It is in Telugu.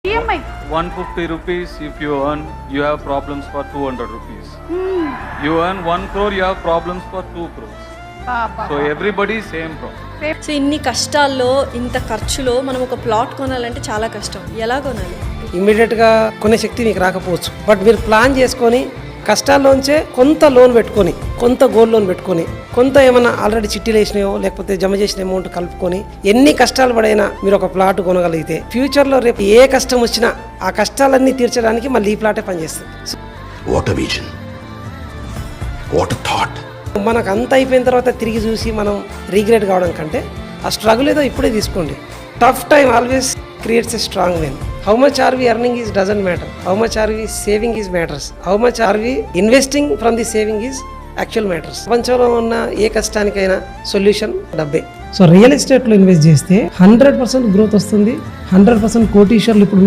EMI 150 rupees if you earn, you have problems for 200 rupees. You earn 1 crore, you have problems for 2 crores. So everybody same problem. So ఇన్ని కష్టాల్లో ఇంత ఖర్చులో మనం ఒక ప్లాట్ కొనాలంటే చాలా కష్టం. ఎలా కొనాలి? ఇమ్మీడియట్గా కొనే శక్తి మీకు రాకపోవచ్చు, బట్ మీరు ప్లాన్ చేసుకొని కష్టాల్లోంచే కొంత లోన్ పెట్టుకొని, కొంత గోల్డ్ లోన్ పెట్టుకొని, కొంత ఏమైనా ఆల్రెడీ చిట్టీలు వేసినాయో లేకపోతే జమ చేసిన అమౌంట్ కలుపుకొని ఎన్ని కష్టాలు పడైనా మీరు ఒక ప్లాట్ కొనగలిగితే ఫ్యూచర్లో రేపు ఏ కష్టం వచ్చినా ఆ కష్టాలన్నీ తీర్చడానికి మళ్ళీ ఈ ప్లాటే పనిచేస్తుంది. What a vision. What a thought. మనకు అంత అయిపోయిన తర్వాత తిరిగి చూసి మనం రీగ్రెట్ కావడం కంటే ఆ స్ట్రగుల్ ఏదో ఇప్పుడే తీసుకోండి. Tough time always creates a strong men. How much are we earning is doesn't matter, how much are we saving is matters, how much are we investing from the saving is actual matters. ప్రపంచంలో ఉన్న ఏ కష్టానికైనా సొల్యూషన్ డబ్బే. సో రియల్ ఎస్టేట్లో ఇన్వెస్ట్ చేస్తే 100% గ్రోత్ వస్తుంది. 100% కోటీశ్వర్లు ఇప్పుడు